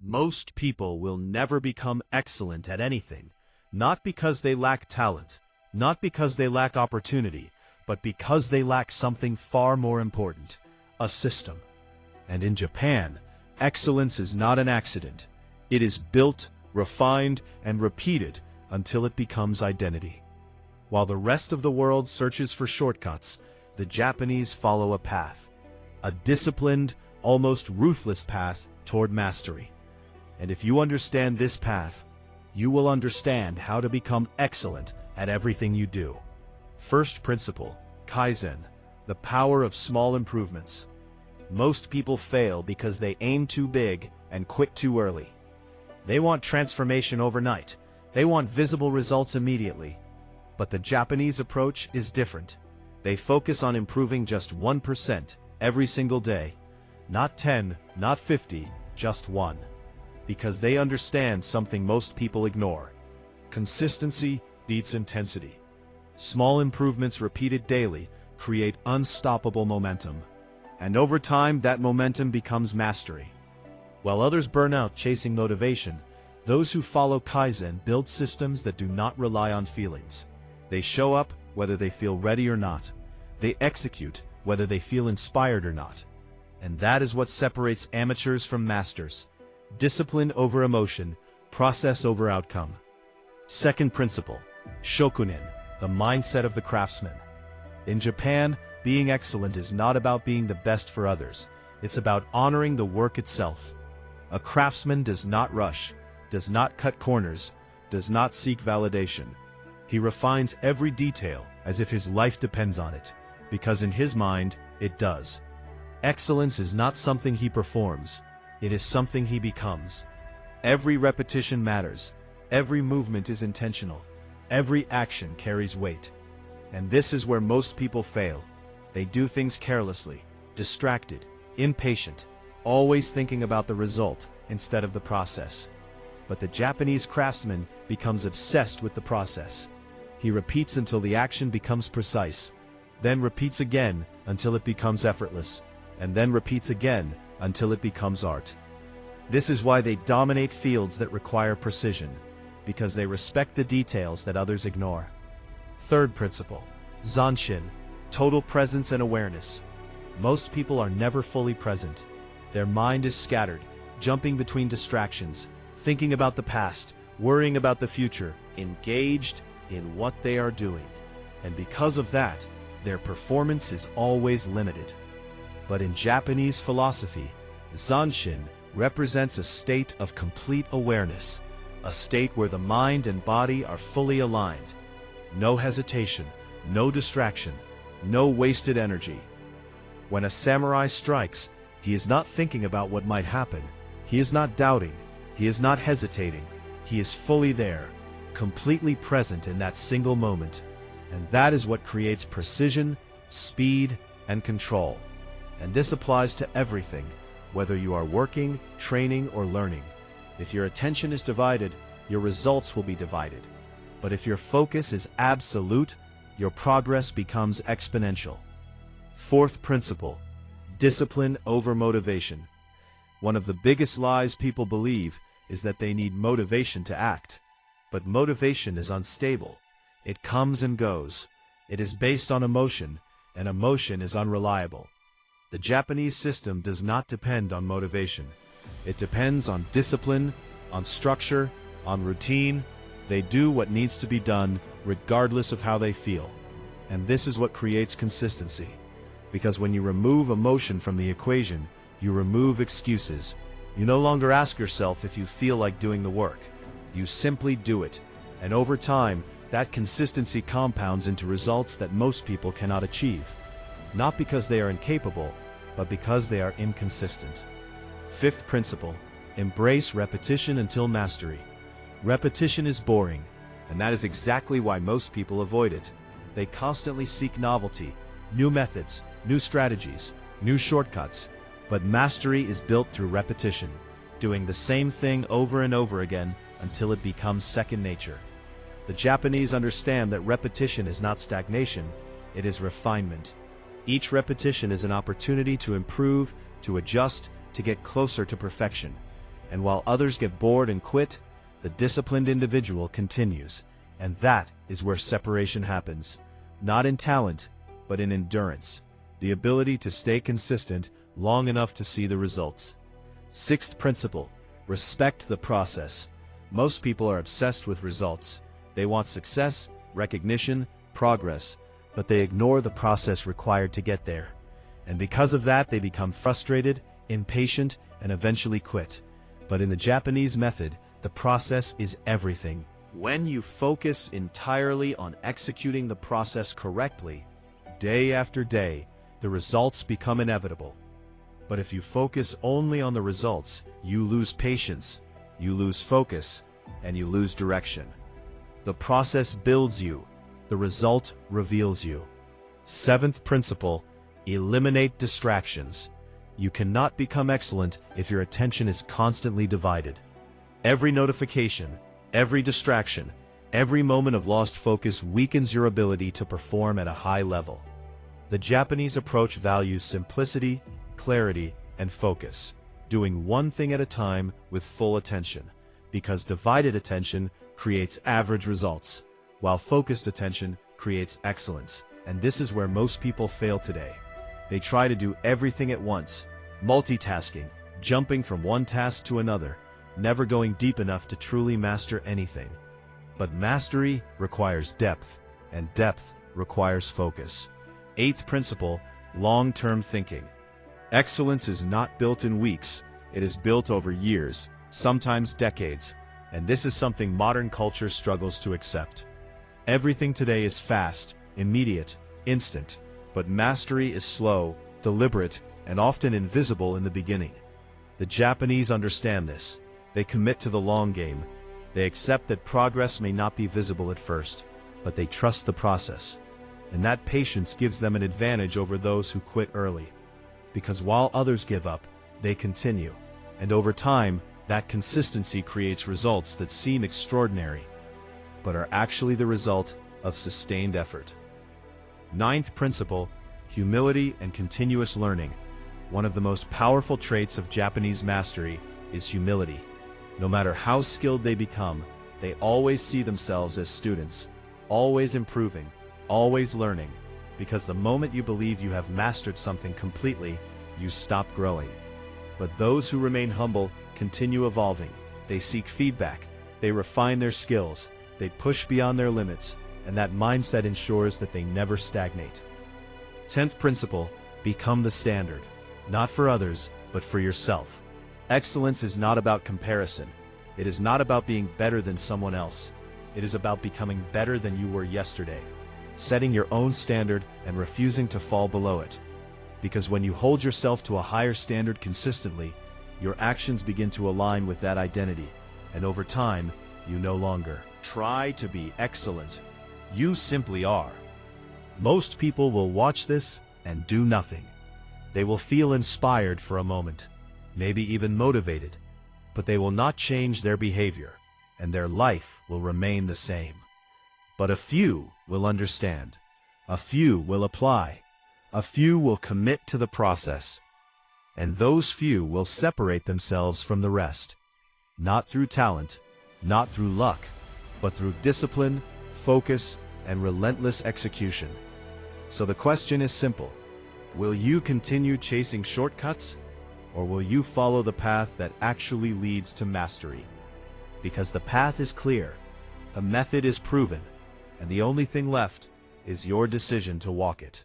Most people will never become excellent at anything, not because they lack talent, not because they lack opportunity, but because they lack something far more important, a system. And in Japan, excellence is not an accident. It is built, refined, and repeated until it becomes identity. While the rest of the world searches for shortcuts, the Japanese follow a path, a disciplined, almost ruthless path toward mastery. And if you understand this path, you will understand how to become excellent at everything you do. First principle, Kaizen, the power of small improvements. Most people fail because they aim too big and quit too early. They want transformation overnight. They want visible results immediately. But the Japanese approach is different. They focus on improving just 1% every single day. Not 10, not 50, just 1. Because they understand something most people ignore. Consistency beats intensity. Small improvements repeated daily create unstoppable momentum. And over time, that momentum becomes mastery. While others burn out chasing motivation, those who follow Kaizen build systems that do not rely on feelings. They show up whether they feel ready or not. They execute whether they feel inspired or not. And that is what separates amateurs from masters. Discipline over emotion, process over outcome. Second principle, shokunin, the mindset of the craftsman. In Japan, being excellent is not about being the best for others. It's about honoring the work itself. A craftsman does not rush, does not cut corners, does not seek validation. He refines every detail as if his life depends on it, because in his mind, it does. Excellence is not something he performs. It is something he becomes. Every repetition matters. Every movement is intentional. Every action carries weight. And this is where most people fail. They do things carelessly, distracted, impatient, always thinking about the result instead of the process. But the Japanese craftsman becomes obsessed with the process. He repeats until the action becomes precise, then repeats again until it becomes effortless, and then repeats again until it becomes art. This is why they dominate fields that require precision, because they respect the details that others ignore. Third principle, Zanshin, total presence and awareness. Most people are never fully present. Their mind is scattered, jumping between distractions, thinking about the past, worrying about the future, engaged in what they are doing. And because of that, their performance is always limited. But in Japanese philosophy, Zanshin represents a state of complete awareness, a state where the mind and body are fully aligned. No hesitation, no distraction, no wasted energy. When a samurai strikes, he is not thinking about what might happen. He is not doubting. He is not hesitating. He is fully there, completely present in that single moment. And that is what creates precision, speed, and control. And this applies to everything, whether you are working, training, or learning. If your attention is divided, your results will be divided. But if your focus is absolute, your progress becomes exponential. Fourth principle, discipline over motivation. One of the biggest lies people believe is that they need motivation to act. But motivation is unstable. It comes and goes. It is based on emotion, and emotion is unreliable. The Japanese system does not depend on motivation. It depends on discipline, on structure, on routine. They do what needs to be done regardless of how they feel. And this is what creates consistency. Because when you remove emotion from the equation, you remove excuses. You no longer ask yourself if you feel like doing the work. You simply do it. And over time, that consistency compounds into results that most people cannot achieve. Not because they are incapable, but because they are inconsistent. Fifth principle, embrace repetition until mastery. Repetition is boring, and that is exactly why most people avoid it. They constantly seek novelty, new methods, new strategies, new shortcuts. But mastery is built through repetition, doing the same thing over and over again until it becomes second nature. The Japanese understand that repetition is not stagnation, it is refinement. Each repetition is an opportunity to improve, to adjust, to get closer to perfection. And while others get bored and quit, the disciplined individual continues. And that is where separation happens. Not in talent, but in endurance. The ability to stay consistent long enough to see the results. Sixth principle, respect the process. Most people are obsessed with results. They want success, recognition, progress, but they ignore the process required to get there. And because of that, they become frustrated, impatient, and eventually quit. But in the Japanese method, the process is everything. When you focus entirely on executing the process correctly, day after day, the results become inevitable. But if you focus only on the results, you lose patience, you lose focus, and you lose direction. The process builds you. The result reveals you. Seventh principle, eliminate distractions. You cannot become excellent if your attention is constantly divided. Every notification, every distraction, every moment of lost focus weakens your ability to perform at a high level. The Japanese approach values simplicity, clarity, and focus, doing one thing at a time with full attention, because divided attention creates average results, while focused attention creates excellence. And this is where most people fail today. They try to do everything at once, multitasking, jumping from one task to another, never going deep enough to truly master anything. But mastery requires depth, and depth requires focus. Eighth principle, long-term thinking. Excellence is not built in weeks, it is built over years, sometimes decades, and this is something modern culture struggles to accept. Everything today is fast, immediate, instant, but mastery is slow, deliberate, and often invisible in the beginning. The Japanese understand this. They commit to the long game. They accept that progress may not be visible at first, but they trust the process. And that patience gives them an advantage over those who quit early. Because while others give up, they continue. And over time, that consistency creates results that seem extraordinary, but are actually the result of sustained effort. Ninth principle, humility and continuous learning. One of the most powerful traits of Japanese mastery is humility. No matter how skilled they become, they always see themselves as students, always improving, always learning, because the moment you believe you have mastered something completely, you stop growing. But those who remain humble continue evolving. They seek feedback, they refine their skills, they push beyond their limits, and that mindset ensures that they never stagnate. 10th principle, become the standard. Not for others, but for yourself. Excellence is not about comparison. It is not about being better than someone else. It is about becoming better than you were yesterday, setting your own standard and refusing to fall below it. Because when you hold yourself to a higher standard consistently, your actions begin to align with that identity, and over time, you no longer try to be excellent. You simply are. Most people will watch this and do nothing. They will feel inspired for a moment, maybe even motivated, but they will not change their behavior, and their life will remain the same. But a few will understand. A few will apply. A few will commit to the process. And those few will separate themselves from the rest. Not through talent, not through luck, but through discipline, focus, and relentless execution. So the question is simple. Will you continue chasing shortcuts, or will you follow the path that actually leads to mastery? Because the path is clear, the method is proven, and the only thing left is your decision to walk it.